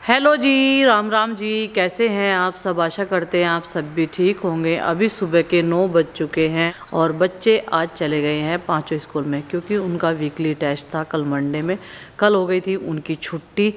Hello जी, राम राम जी। कैसे हैं आप सब? आशा करते हैं आप सब भी ठीक होंगे। अभी सुबह के 9 बज चुके हैं और बच्चे आज चले गए हैं पांचों स्कूल में, क्योंकि उनका वीकली टेस्ट था कल मंडे में। कल हो गई थी उनकी छुट्टी,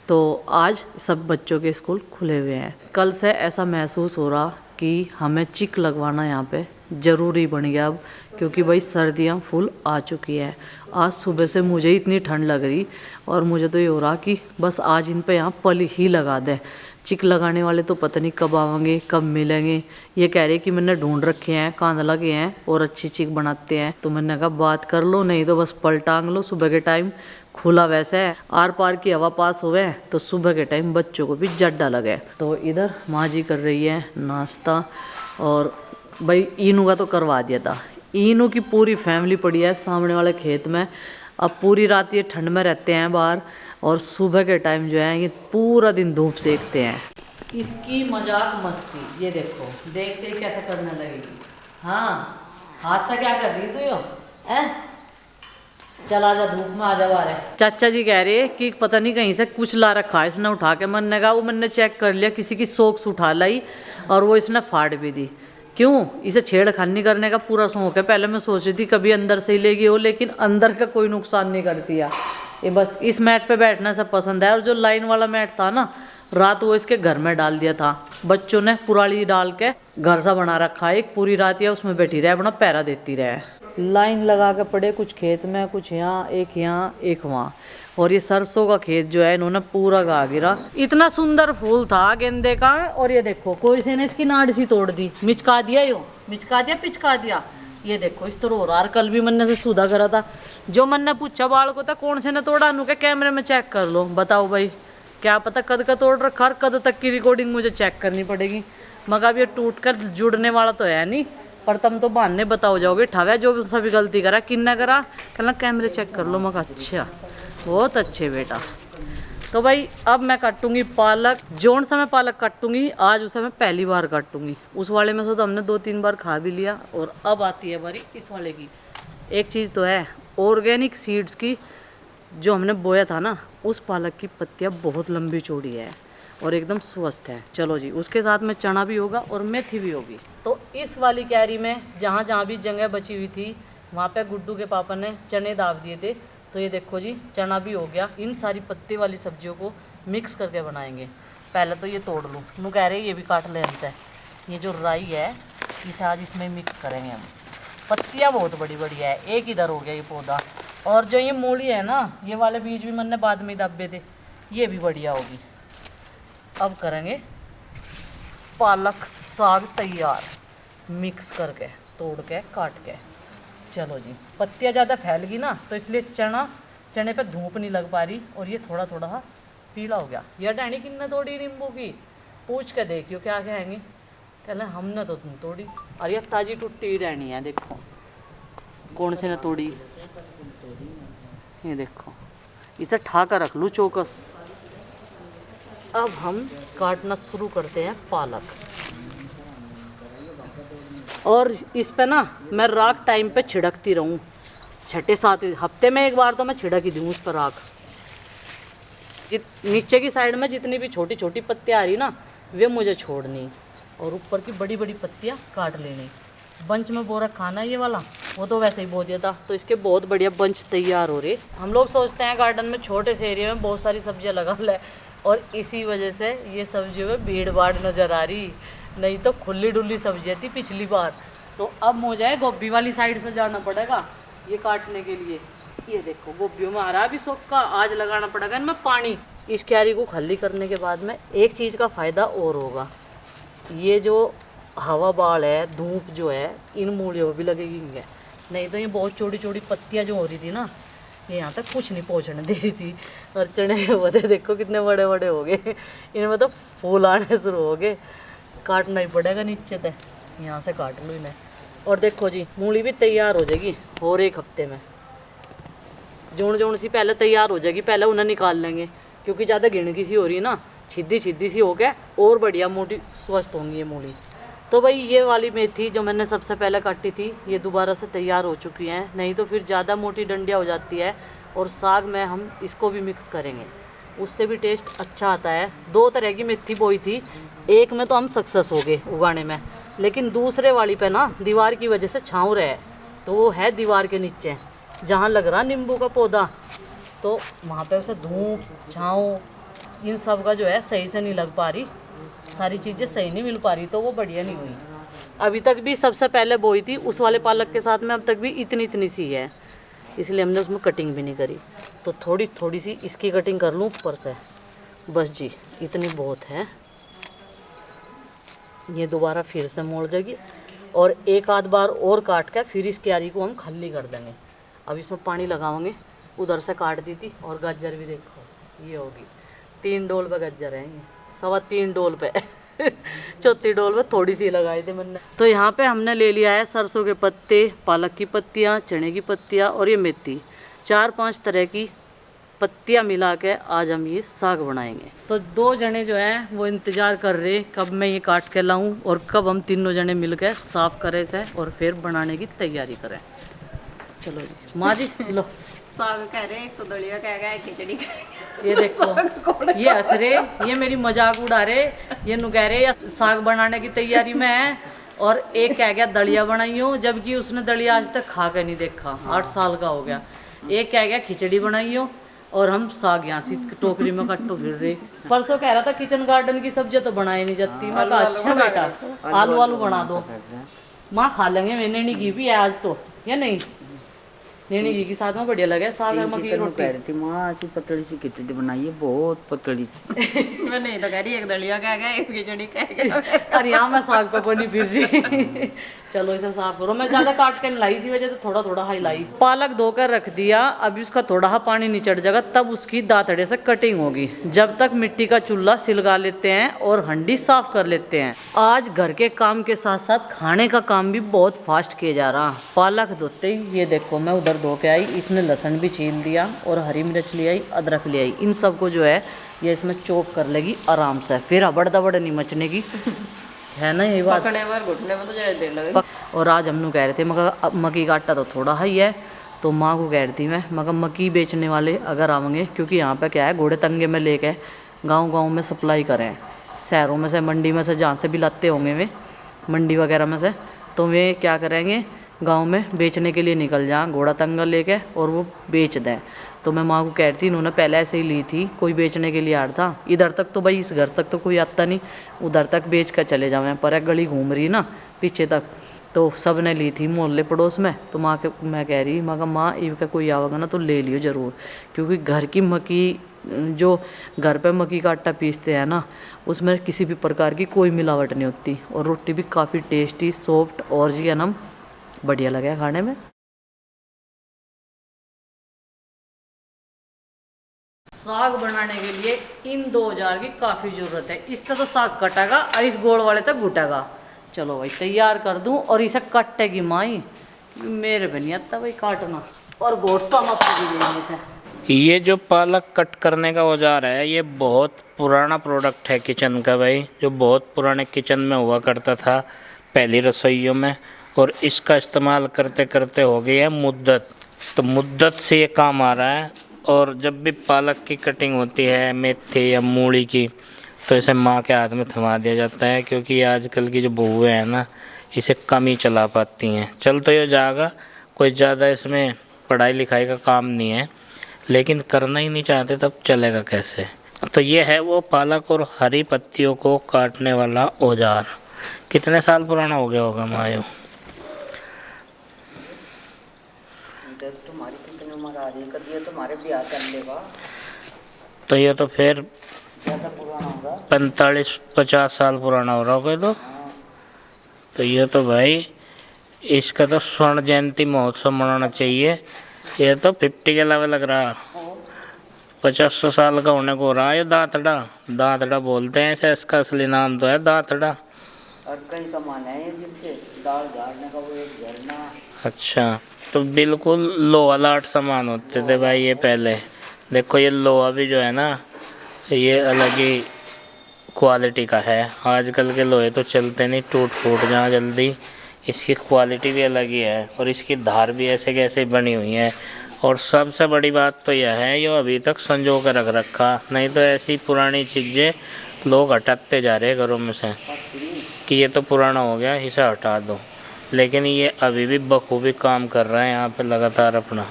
तो आज सब बच्चों के स्कूल खुले हुए हैं। कल से ऐसा महसूस हो रहा कि हमें चिक लगवाना यहाँ पे ज़रूरी बन गया अब, क्योंकि भाई सर्दियाँ फुल आ चुकी है। आज सुबह से मुझे इतनी ठंड लग रही और मुझे तो ये हो रहा कि बस आज इन पे यहाँ पली ही लगा दें। चिक लगाने वाले तो पता नहीं कब आवेंगे, कब मिलेंगे। ये कह रहे कि मैंने ढूंढ रखे हैं, कांधला के हैं और अच्छी चिक बनाते हैं। तो मैंने कहा बात कर लो, नहीं तो बस पल टांग लो। सुबह के टाइम खुला वैसे है, आर पार की हवा पास होवे तो सुबह के टाइम बच्चों को भी जड्डा लगे। तो इधर माँ जी कर रही है नाश्ता, और भाई इनू का तो करवा दिया था। इनू की पूरी फैमिली पड़ी है सामने वाले खेत में। अब पूरी रात ये ठंड में रहते हैं बाहर, और सुबह के टाइम जो है ये पूरा दिन धूप सेकते हैं। इसकी मजाक मस्ती ये देखो, देखते ही कैसे करने लगेगी। हाँ, हाथ से क्या कर रही तू यो? चल आजा, धूप में आ जा बाहर। चाचा जी कह रहे कि पता नहीं कहीं से कुछ ला रखा है इसने उठा के। मैंने कहा वो मैंने चेक कर लिया, किसी की सॉक्स उठा लाई और वो इसने फाड़ भी दी। क्यों? इसे छेड़खानी करने का पूरा शौक है। पहले मैं सोच रही थी कभी अंदर से ही लेगी हो, लेकिन अंदर का कोई नुकसान नहीं करती है ये। बस इस मैट पे बैठना सब पसंद है। और जो लाइन वाला मैट था ना, रात वो इसके घर में डाल दिया था बच्चों ने, पुराली डाल के घर सा बना रखा है। एक पूरी रात या उसमें बैठी रहे, अपना पैरा देती रहे। लाइन लगा के पड़े, कुछ खेत में, कुछ यहाँ, एक वहाँ। और ये सरसों का खेत जो है इन्होंने पूरा गा गिरा। इतना सुंदर फूल था गेंदे का, और ये देखो कोई से ने इसकी नाड़ सी तोड़ दी। मिचका दिया, यो मिचका दिया, पिचका दिया। ये देखो इस तरह हो रहा। कल भी मैंने से सुधा करा था। जो मैंने पूछा बाल को था कौन से ने तोड़ा, नु के कैमरे में चेक कर लो। बताओ भाई, क्या पता कद का तोड़ रखा, कद तक की रिकॉर्डिंग मुझे चेक करनी पड़ेगी। मगर अब ये टूट कर जुड़ने वाला तो है नहीं, पर तुम तो बहाने बताओ जाओगे। ठावे जो सभी गलती करा, किन्ना करा, कहना कैमरे चेक कर लो। मगर अच्छा, बहुत अच्छे बेटा। तो भाई अब मैं काटूंगी पालक। जोन सा मैं पालक काटूंगी आज, उसे मैं पहली बार काटूंगी। उस वाले में से तो हमने 2-3 बार खा भी लिया, और अब आती है हमारी इस वाले की। एक चीज़ तो है, ऑर्गेनिक सीड्स की जो हमने बोया था ना, उस पालक की पत्तियाँ बहुत लंबी चौड़ी है और एकदम स्वस्थ है। चलो जी, उसके साथ में चना भी होगा और मेथी भी होगी। तो इस वाली कैरी में जहाँ जहाँ भी जगह बची हुई थी, वहाँ पे गुड्डू के पापा ने चने दाव दिए थे। तो ये देखो जी, चना भी हो गया। इन सारी पत्ती वाली सब्जियों को मिक्स करके बनाएंगे। पहले तो ये तोड़ लूँ, नू कह रहे ये भी काट ले हमसे। ये जो राई है इसे आज इसमें मिक्स करेंगे हम। पत्तियाँ बहुत बड़ी बड़ी है, एक इधर हो गया ये पौधा। और जो ये मूली है ना, ये वाले बीज भी मैंने बाद में दबे थे, ये भी बढ़िया होगी। अब करेंगे पालक साग तैयार, मिक्स करके, तोड़ के, काट के। चलो जी, पत्तियाँ ज़्यादा फैल गई ना, तो इसलिए चने पे धूप नहीं लग पा रही, और ये थोड़ा थोड़ा पीला हो गया। यह डैनी किन्ने तोड़ी नींबू की? पूछ के देखियो क्या कहेंगी। कहना हमने तो तुम तोड़ी, और ये ताजी टूटी रहनी है। देखो कौन से ने तोड़ी, ये देखो। इसे ठा कर रख लूँ चौकस। अब हम काटना शुरू करते हैं पालक। और इस पे ना मैं राख टाइम पे छिड़कती रहूँ। 6-7 हफ्ते में एक बार तो मैं छिड़क ही दूँ उस पर राख। नीचे की साइड में जितनी भी छोटी छोटी पत्तियाँ आ रही ना, वे मुझे छोड़नी, और ऊपर की बड़ी बड़ी पत्तियाँ काट लेनी। बंच में बो रखा ना ये वाला, वो तो वैसे ही बो दिया था, तो इसके बहुत बढ़िया बंच तैयार हो रहे। हम लोग सोचते हैं गार्डन में छोटे से एरिया में बहुत सारी सब्जियां लगा ले, और इसी वजह से ये सब्जियों में भीड़ भाड़ नज़र आ रही। नहीं तो खुली डुली सब्जियाँ थी पिछली बार। तो अब मुझे गोभी वाली साइड से जाना पड़ेगा ये काटने के लिए। ये देखो गोभियों में आ रहा है अभी सोक्का, आज लगाना पड़ेगा इनमें पानी। इस क्यारी को खाली करने के बाद में एक चीज़ का फ़ायदा और होगा। ये जो हवा बाल है, धूप जो है, इन मूलियों भी लगेगी। नहीं तो ये बहुत चौड़ी चौड़ी पत्तियाँ जो हो रही थी ना, ये यहाँ तक कुछ नहीं पहुँचने दे रही थी। और चने होते देखो कितने बड़े बड़े हो गए, इनमें तो फूल आने शुरू हो गए। काटना ही पड़ेगा नीचे तक, यहाँ से काट लो इन्हें। और देखो जी, मूली भी तैयार हो जाएगी और 1 हफ्ते में। जोड़ जोड़ सी पहले तैयार हो जाएगी, पहले उन्हें निकाल लेंगे, क्योंकि ज़्यादा गिणकी सी हो रही है ना, सीधी सीधी सी हो गया, और बढ़िया मोटी स्वस्थ होंगी ये मूली। तो भाई ये वाली मेथी जो मैंने सबसे पहले काटी थी, ये दोबारा से तैयार हो चुकी हैं। नहीं तो फिर ज़्यादा मोटी डंडियाँ हो जाती है। और साग में हम इसको भी मिक्स करेंगे। उससे भी टेस्ट अच्छा आता है। 2 तरह की मेथी बोई थी, एक में तो हम सक्सेस हो गए उगाने में, लेकिन दूसरे वाली पे ना दीवार की वजह से छाँव रहे, तो वो है दीवार के नीचे जहाँ लग रहा नींबू का पौधा, तो वहाँ पे उसे धूप छाँव इन सब का जो है सही से नहीं लग पा रही, सारी चीज़ें सही नहीं मिल पा रही, तो वो बढ़िया नहीं हुई। अभी तक भी सबसे पहले बोई थी उस वाले पालक के साथ में, अब तक भी इतनी इतनी सी है, इसलिए हमने उसमें कटिंग भी नहीं करी। तो थोड़ी थोड़ी सी इसकी कटिंग कर लूँ ऊपर से, बस जी इतनी बहुत है। ये दोबारा फिर से मोड़ जाएगी और एक आध बार और काट के फिर इस क्यारी को हम खाली कर देंगे। अब इसमें पानी लगाओगे, उधर से काट दी थी। और गाजर भी देखो ये होगी 3 डोल पे गाजर है, ये 3.25 डोल पे चौथी डोल पे थोड़ी सी लगाई थी मैंने। तो यहाँ पे हमने ले लिया है सरसों के पत्ते, पालक की पत्तियाँ, चने की पत्तियाँ और ये मेथी, 4-5 तरह की पत्तियाँ मिला के आज हम ये साग बनाएंगे। तो 2 जने जो हैं वो इंतज़ार कर रहे कब मैं ये काट के लाऊं और कब हम तीनों जने मिल के साफ़ करें इसे और फिर बनाने की तैयारी करें। चलो जी माँ जी लो। साग कह रहे एक तो दलिया कह गया, खिचड़ी कह ये देखो ये हंस रहे, ये मेरी मजाक उड़ा रहे, ये नु कह रहे साग बनाने की तैयारी में है, और एक कह गया दलिया बनाई हो, जबकि उसने दलिया आज तक खा के नहीं देखा, 8 साल का हो गया। एक कह गया खिचड़ी बनाई हो, और हम साग यहाँ से टोकरी में कट्टो फिर रहे। परसों कह रहा था किचन गार्डन की सब्जी तो बनाई नहीं जाती, मैं कहा अच्छा बेटा आलू आलू बना दो, माँ खा लेंगे, मैंने नहीं की भी है आज तो, या नहीं नैनी घी के साथ में बढ़िया लगे साग और मक्की की रोटी। कह रही थी माँ ऐसी पतली सी खिचड़ी बनाई है, बहुत पतली सी। मैं नहीं तो कह रही एक दलिया कह गया, एक खिचड़ी कह गया। और यहाँ मैं साग पे बनी फिर रही। चलो इसे साफ करो, मैं ज्यादा काट के नहीं लाई, इसी वजह से थोड़ा थोड़ा हाई लाई। पालक धोकर रख दिया, अभी उसका थोड़ा हा पानी निचड़ जाएगा, तब उसकी दांतड़े से कटिंग होगी। जब तक मिट्टी का चूल्हा सिलगा लेते हैं और हंडी साफ कर लेते हैं। आज घर के काम के साथ साथ खाने का काम भी बहुत फास्ट किया जा रहा। पालक धोते ही ये देखो मैं उधर धो के आई, इसने लहसुन भी छील दिया और हरी मिर्च ले आई, अदरक ले आई, इन सबको जो है ये इसमें चॉप कर लेगी आराम से, फिर हबड़ दबड़ नहीं मचने की, है ना यही बात। पकड़ने में घुटने में तो ज़्यादा देर लगेगी। और आज हम लोग कह रहे थे मगर मक्की का आटा तो थोड़ा ही है, तो माँ को कह रही थी मैं मगर मक्की बेचने वाले अगर आवेंगे, क्योंकि यहाँ पे क्या है घोड़े तंगे में लेके गांव-गांव में सप्लाई करें, शहरों में से मंडी में से जहाँ से भी लाते होंगे वे मंडी वगैरह में से, तो वे क्या करेंगे गांव में बेचने के लिए निकल जाएं घोड़ा तंगा लेके और वो बेच दें। तो मैं माँ को कह रही थी, इन्होंने पहले ऐसे ही ली थी, कोई बेचने के लिए आ रहा था, इधर तक तो भाई इस घर तक तो कोई आता नहीं, उधर तक बेच कर चले जावें, पर एक गली घूम रही ना पीछे तक, तो सब ने ली थी मोहल्ले पड़ोस में। तो माँ के मैं कह रही मगर माँ इव का कोई आवेगा ना तो ले लियो ज़रूर, क्योंकि घर की मक्की जो घर पे मक्की का आटा पीसते हैं ना, उसमें किसी भी प्रकार की कोई मिलावट नहीं होती, और रोटी भी काफ़ी टेस्टी सॉफ्ट और जी है ना बढ़िया लगे खाने में। साग बनाने के लिए इन 2 औजार की काफ़ी ज़रूरत है। इससे तो साग कटेगा और इस गोल वाले तक घुटेगा। चलो भाई तैयार कर दूं, और इसे कटेगी माई, मेरे पे नहीं आता भाई काटना, और गोट तो हम अपनी देंगे इसे। ये जो पालक कट करने का औजार है, ये बहुत पुराना प्रोडक्ट है किचन का भाई, जो बहुत पुराने किचन में हुआ करता था पहली रसोइयों में, और इसका इस्तेमाल करते करते हो गई है मुद्दत, तो मुद्दत से ये काम आ रहा है। और जब भी पालक की कटिंग होती है मेथी या मूली की, तो इसे माँ के हाथ में थमा दिया जाता है, क्योंकि आजकल की जो बहुएँ हैं ना इसे कम ही चला पाती हैं। चल तो ये जाएगा, कोई ज़्यादा इसमें पढ़ाई लिखाई का काम नहीं है, लेकिन करना ही नहीं चाहते तब चलेगा कैसे। तो ये है वो पालक और हरी पत्तियों को काटने वाला औजार। कितने साल पुराना हो गया होगा मायो? तुम्हारी कितनी उम्र आ रही है, कभी तुम्हारे ब्याह कर लेगा तो ये तो फिर ज़्यादा पुराना होगा, 45-50 साल पुराना हो रहा होगा। तो ये तो भाई इसका तो स्वर्ण जयंती महोत्सव मनाना चाहिए। ये तो 50 के अलावा लग रहा, 50 साल का होने को हो रहा है। ये दांतड़ा, दांतड़ा बोलते हैं इसे, इसका असली नाम तो है दांतड़ा। और कई सामान है जिनसे दाल झाड़ने का, वो एक झरना। अच्छा, तो बिल्कुल लोहा लाट सामान होते थे भाई ये पहले। देखो ये लोहा भी जो है ना, ये अलग ही क्वालिटी का है। आजकल के लोहे तो चलते नहीं, टूट फूट जाए जल्दी। इसकी क्वालिटी भी अलग ही है, और इसकी धार भी ऐसे कैसे बनी हुई है, और सबसे बड़ी बात तो यह है ये अभी तक संजो के रख रखा, नहीं तो ऐसी पुरानी चीज़ें लोग हटाते जा रहे हैं घरों में से कि ये तो पुराना हो गया इसे हटा दो, लेकिन ये अभी भी बखूबी काम कर रहा है यहाँ पे लगातार अपना।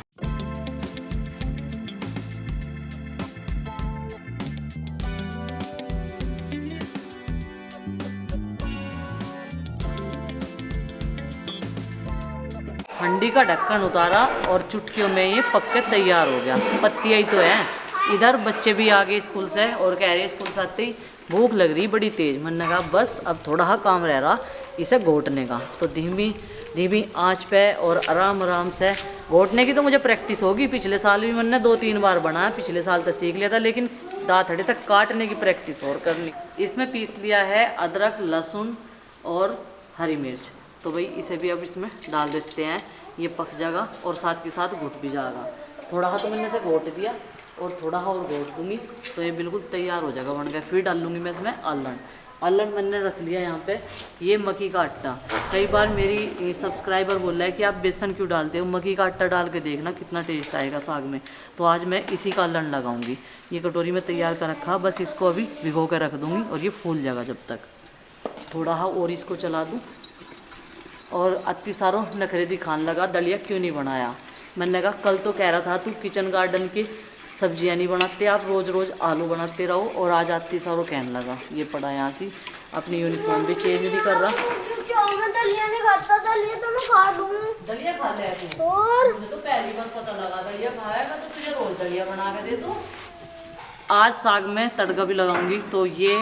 हंडी का ढक्कन उतारा और चुटकियों में ये पक के तैयार हो गया। पत्तियाँ ही तो है। इधर बच्चे भी आ गए स्कूल से और कह रहे स्कूल से आते ही भूख लग रही बड़ी तेज। मैंने कहा बस अब थोड़ा सा काम रह रहा इसे घोटने का, तो धीमी धीमी आंच पे और आराम आराम से घोटने की तो मुझे प्रैक्टिस होगी। पिछले साल भी मैंने 2-3 बार बनाया, पिछले साल तक सीख लिया था, लेकिन दाँतड़े तक काटने की प्रैक्टिस और करनी। इसमें पीस लिया है अदरक, लहसुन और हरी मिर्च, तो भाई इसे भी अब इसमें डाल देते हैं। ये पक जाएगा और साथ के साथ घुट भी जाएगा। थोड़ा सा तो मैंने इसे घोट दिया और थोड़ा सा और घोट दूँगी तो ये बिल्कुल तैयार हो जाएगा, बन गया। फिर डाल लूँगी मैं इसमें आलन। आलन मैंने रख लिया यहाँ पे। ये मक्की का आटा, कई बार मेरी सब्सक्राइबर बोल रहा है कि आप बेसन क्यों डालते हो, मक्की का आटा डाल के देखना कितना टेस्ट आएगा साग में। तो आज मैं इसी का आलन लगाऊंगी। ये कटोरी में तैयार कर रखा, बस इसको अभी भिगो कर रख दूँगी और ये फूल जाएगा जब तक। थोड़ा सा और इसको चला दूँ और अति सारों नखरे दिखाने लगा दलिया क्यों नहीं बनाया। मैंने कहा कल तो कह रहा था तू किचन गार्डन की सब्जियां नहीं बनाते, आप रोज़ रोज़ आलू बनाते रहो, और आज अति सारों कहने लगा। ये पड़ा यहाँ से, अपनी यूनिफॉर्म भी चेंज नहीं कर रहा। मैं दलिया नहीं खाता, दलिया तो मैं खा लूँ। दलिया खा ले तू? और मुझे तो पहली बार पता लगा दलिया खाया, मैं तो तुझे रोज दलिया बना के दे दूँ। आज साग में तड़का भी लगाऊंगी, तो ये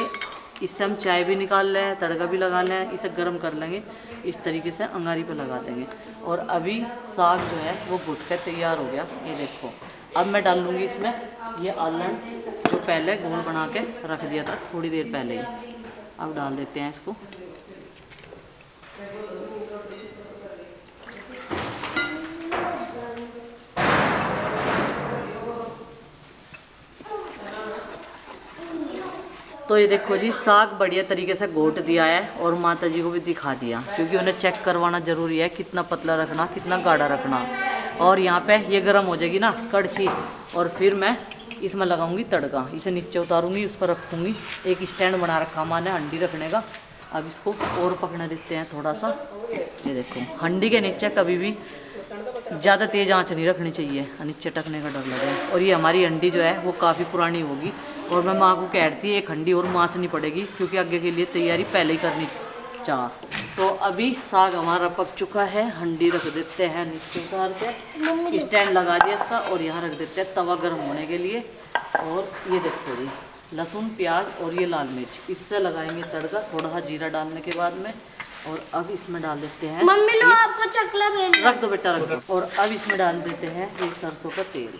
इससे हम चाय भी निकाल लें, तड़का भी लगा लें, इसे गर्म कर लेंगे, इस तरीके से अंगारी पे लगा देंगे। और अभी साग जो है वो भुट कर तैयार हो गया, ये देखो। अब मैं डाल लूँगी इसमें ये आलन जो पहले घोल बना के रख दिया था थोड़ी देर पहले ही। अब डाल देते हैं इसको। तो ये देखो जी, साग बढ़िया तरीके से घोट दिया है और माता जी को भी दिखा दिया, क्योंकि उन्हें चेक करवाना ज़रूरी है कितना पतला रखना, कितना गाढ़ा रखना। और यहाँ पे ये गर्म हो जाएगी ना कड़छी, और फिर मैं इसमें लगाऊंगी तड़का। इसे नीचे उतारूंगी, उस पर रखूँगी। एक स्टैंड बना रखा मैंने हंडी रखने का। अब इसको और पकने देते हैं थोड़ा सा। ये देखो, हंडी के नीचे कभी भी ज़्यादा तेज़ आंच नहीं रखनी चाहिए, नीचे टकने का डर लगे। और ये हमारी हंडी जो है वो काफ़ी पुरानी होगी, और मैं माँ को कह रही थी एक हंडी और माँ से नहीं पड़ेगी, क्योंकि आगे के लिए तैयारी पहले ही करनी चाह। तो अभी साग हमारा पक चुका है। हंडी रख देते हैं नीचे उतार के, स्टैंड लगा दिया इसका, और यहाँ रख देते हैं तवा गर्म होने के लिए। और ये देखो जी, लहसुन, प्याज और ये लाल मिर्च, इससे लगाएंगे तड़का, थोड़ा सा जीरा डालने के बाद में। और अब इसमें डाल देते हैं, मम्मी लो आपको चकला भेज। रख दो बेटा, रख दो। और अब इसमें डाल देते हैं ये सरसों का तेल।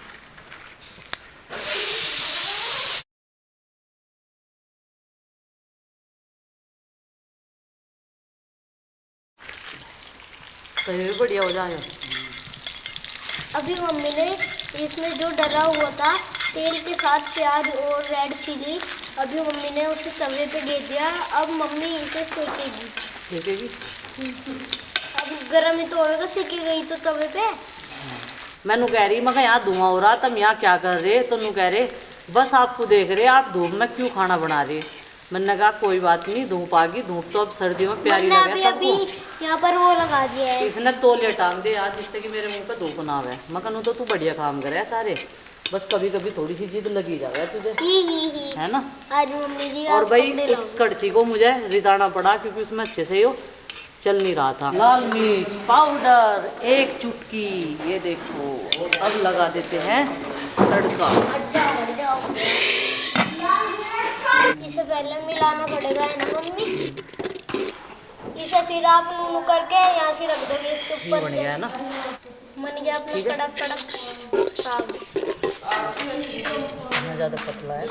तो ये भी बढ़िया हो जाएगा। अभी मम्मी ने इसमें जो डरा हुआ था तेल के साथ प्याज और रेड चिली, अभी मम्मी ने उसे तवे पे दे दिया। अब मम्मी इसे सेकेगी। सेकेगी? अब गर्म ही तो होगा, सेकी गई तो तवे पे। मैनू कह रही, मैं यहाँ धुआं हो रहा, तुम यहाँ क्या कर रहे? तो नू कह रहे बस आपको देख रहे, आप धूप में क्यों खाना बना रहे? मैंने कहा कोई बात नहीं, धूप आ गई, धूप तो अब सर्दियों में प्यारी लगे अभी सबको। यहाँ पर वो लगा दिया है, इसने तौलिया टांग दे आज, जिससे कि मेरे मुंह पे धूप ना आवे। मैं कहूँ तो तू बढ़िया काम करे सारे, बस कभी कभी थोड़ी सी जिद लगी जाए तुझे, ही है ना। आज मम्मी जी और भाई उस कड़छी को मुझे रिताना पड़ा, क्योंकि उसमें अच्छे से यो चल नहीं रहा था। लाल मिर्च पाउडर 1 चुटकी, ये देखो। अब लगा देते हैं तड़का। इसे पहले मिलाना पड़ेगा, है ना मम्मी? इसे फिर आप नूनू करके यहाँ से रख दोगे इसके ठीक ऊपर। बन गया है ना, बन गया अपना कड़क कड़क साग। ज़्यादा पतला है।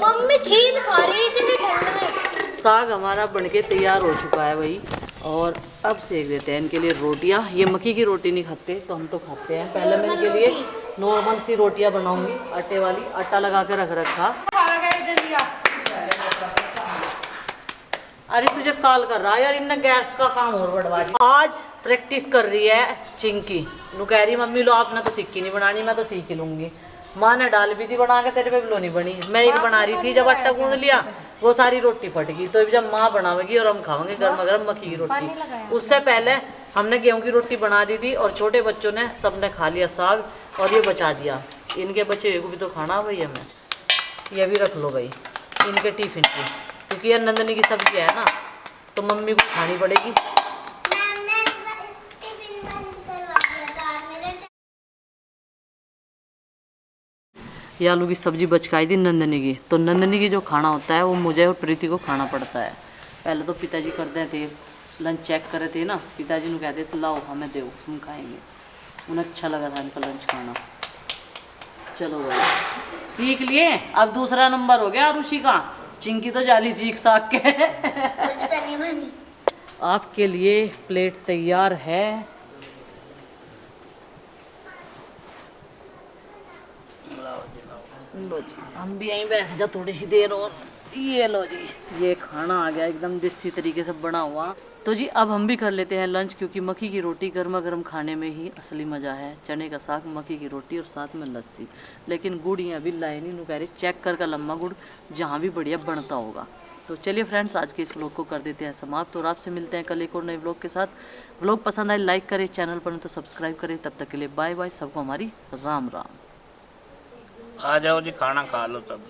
मम्मी खीर खा रही है इतनी ठंड में। साग हमारा बनके तैयार हो चुका है भाई, और अब सेक देते हैं इनके लिए रोटियां। ये मक्की की रोटी नहीं खाते, तो हम तो खाते हैं। पहले मैं इनके लिए नॉर्मल सी रोटियां बनाऊंगी, आटे वाली। आटा लगा के रख रखा। अरे तुझे कॉल कर रहा है यार, इनने गैस का काम और बढ़वा दिया। आज प्रैक्टिस कर रही है चिंकी, नु कह रही मम्मी लो आपने तो सिक्की नहीं बनानी, मैं तो सीख ही लूंगी। माँ ने डाल भी थी बना के, तेरे पे भी लो नहीं बनी। मैं एक बना रही थी, जब आटा गूंद लिया वो सारी रोटी फट गई। तो जब माँ बनावेगी और हम खाएंगे गर्मा गर्म मक्की की रोटी। उससे पहले हमने गेहूं की रोटी बना दी थी और छोटे बच्चों ने सबने खा लिया साग और ये बचा दिया। इनके बच्चे को भी तो खाना भाई हमें, ये भी रख लो भाई इनके टिफिन की, क्योंकि ये नंदनी की सब्जी है ना तो मम्मी को खानी पड़ेगी। ये आलू की सब्जी बचकाई थी नंदनी की, तो नंदनी की जो खाना होता है वो मुझे और प्रीति को खाना पड़ता है। पहले तो पिताजी करते थे, लंच चेक करे थे ना, पिताजी ने कहते थे लाओ हमें दो हम खाएंगे। उन्हें अच्छा लगा था इनका लंच खाना। चलो भाई सीख लिए, अब दूसरा नंबर हो गया ऋषि का। चिंकी तो जाली सीख साख के आपके लिए प्लेट तैयार है। लो जी हम भी यहीं बैठ जा थोड़ी सी देर और। ये लो जी ये खाना आ गया एकदम देसी तरीके से बना हुआ। तो जी अब हम भी कर लेते हैं लंच, क्योंकि मक्की की रोटी गर्मा गर्म खाने में ही असली मज़ा है। चने का साग, मक्की की रोटी और साथ में लस्सी। लेकिन गुड़ यहाँ भी लाए नहीं, नु कह रही चेक कर लम्बा गुड़ जहाँ भी बढ़िया बनता होगा। तो चलिए फ्रेंड्स आज के इस व्लॉग को कर देते हैं समाप्त और आपसे मिलते हैं कल एक और नए व्लॉग के साथ। व्लॉग पसंद आए लाइक करें, चैनल पर तो सब्सक्राइब करें। तब तक के लिए बाय बाय, सबको हमारी राम राम। आ जाओ जी खाना खा लो सब।